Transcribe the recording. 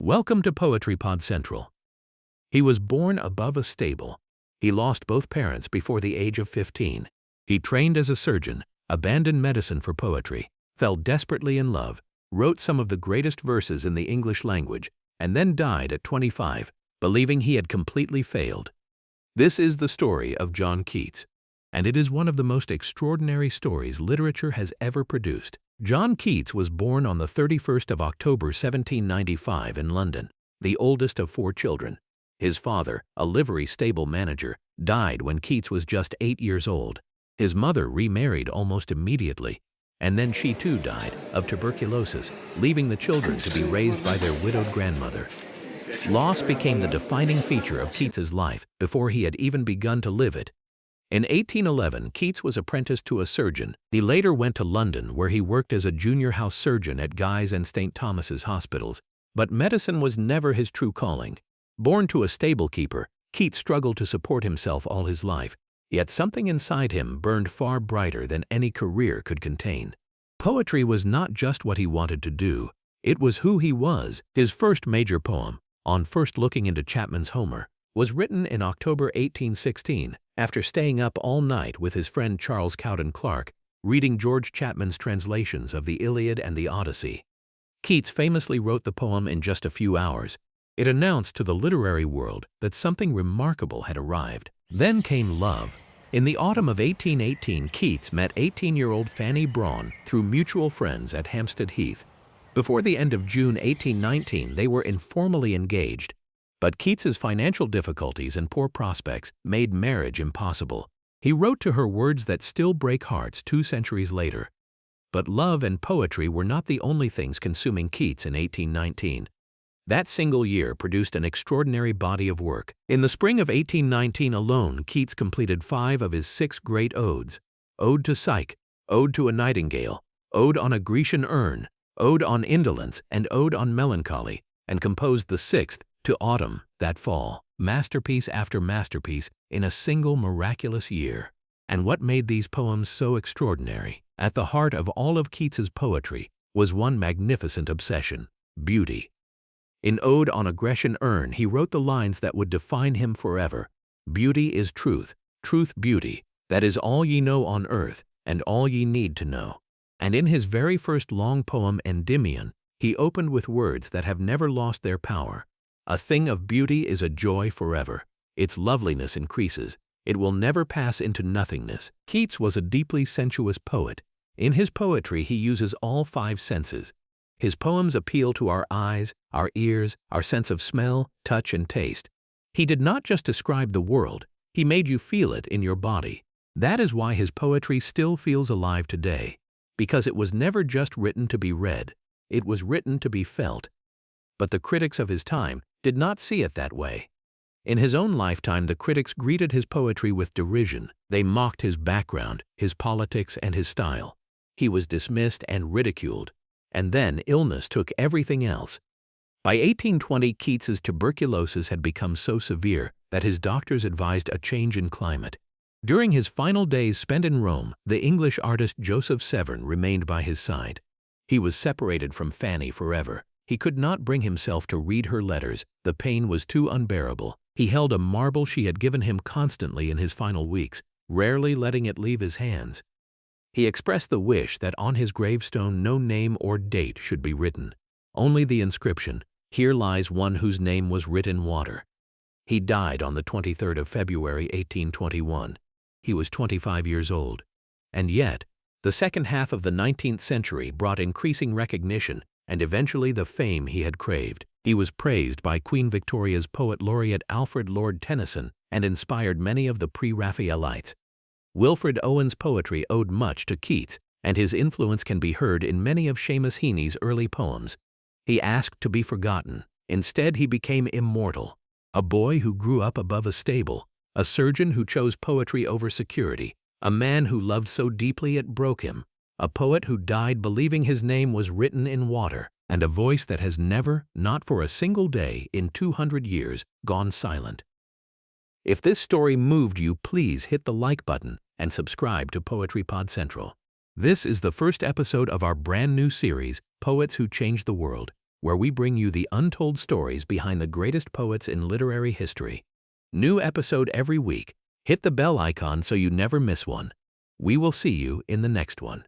Welcome to Poetry Pod Central. He was born above a stable. He lost both parents before the age of 15. He trained as a surgeon, abandoned medicine for poetry, fell desperately in love, wrote some of the greatest verses in the English language, and then died at 25, believing he had completely failed. This is the story of John Keats, and it is one of the most extraordinary stories literature has ever produced. John Keats was born on the 31st of October 1795 in London, the oldest of 4 children. His father, a livery stable manager, died when Keats was just 8 years old. His mother remarried almost immediately, and then she too died of tuberculosis, leaving the children to be raised by their widowed grandmother. Loss became the defining feature of Keats's life before he had even begun to live it. In 1811, Keats was apprenticed to a surgeon. He later went to London, where he worked as a junior house surgeon at Guy's and St. Thomas's hospitals. But medicine was never his true calling. Born to a stable keeper, Keats struggled to support himself all his life, yet something inside him burned far brighter than any career could contain. Poetry was not just what he wanted to do, it was who he was. His first major poem, On First Looking into Chapman's Homer, was written in October 1816, after staying up all night with his friend Charles Cowden Clarke, reading George Chapman's translations of the Iliad and the Odyssey. Keats famously wrote the poem in just a few hours. It announced to the literary world that something remarkable had arrived. Then came love. In the autumn of 1818, Keats met 18-year-old Fanny Brawne through mutual friends at Hampstead Heath. Before the end of June 1819, they were informally engaged. But Keats's financial difficulties and poor prospects made marriage impossible. He wrote to her words that still break hearts 2 centuries later. But love and poetry were not the only things consuming Keats in 1819. That single year produced an extraordinary body of work. In the spring of 1819 alone, Keats completed 5 of his 6 great odes: Ode to Psyche, Ode to a Nightingale, Ode on a Grecian Urn, Ode on Indolence, and Ode on Melancholy, and composed the 6th, To Autumn, that fall, masterpiece after masterpiece in a single miraculous year. And what made these poems so extraordinary? At the heart of all of Keats's poetry was one magnificent obsession: beauty. In Ode on a Grecian Urn, he wrote the lines that would define him forever: Beauty is truth, truth beauty, that is all ye know on earth, and all ye need to know. And in his very first long poem, Endymion, he opened with words that have never lost their power. A thing of beauty is a joy forever. Its loveliness increases. It will never pass into nothingness. Keats was a deeply sensuous poet. In his poetry, he uses all 5 senses. His poems appeal to our eyes, our ears, our sense of smell, touch, and taste. He did not just describe the world, he made you feel it in your body. That is why his poetry still feels alive today, because it was never just written to be read, it was written to be felt. But the critics of his time did not see it that way. In his own lifetime, the critics greeted his poetry with derision. They mocked his background, his politics, and his style. He was dismissed and ridiculed. And then illness took everything else. By 1820, Keats's tuberculosis had become so severe that his doctors advised a change in climate. During his final days spent in Rome, the English artist Joseph Severn remained by his side. He was separated from Fanny forever. He could not bring himself to read her letters. The pain was too unbearable. He held a marble she had given him constantly in his final weeks, rarely letting it leave his hands. He expressed the wish that on his gravestone no name or date should be written, only the inscription, "Here lies one whose name was writ in water." He died on the 23rd of February 1821. He was 25 years old. And yet, the second half of the 19th century brought increasing recognition and eventually the fame he had craved. He was praised by Queen Victoria's poet laureate Alfred Lord Tennyson and inspired many of the pre-Raphaelites. Wilfred Owen's poetry owed much to Keats, and his influence can be heard in many of Seamus Heaney's early poems. He asked to be forgotten. Instead, he became immortal. A boy who grew up above a stable, a surgeon who chose poetry over security, a man who loved so deeply it broke him, a poet who died believing his name was written in water, and a voice that has never, not for a single day in 200 years, gone silent. If this story moved you, please hit the like button and subscribe to Poetry Pod Central. This is the first episode of our brand new series, Poets Who Changed the World. where we bring you the untold stories behind the greatest poets in literary history. New episode every week. Hit the bell icon so you never miss one. We will see you in the next one.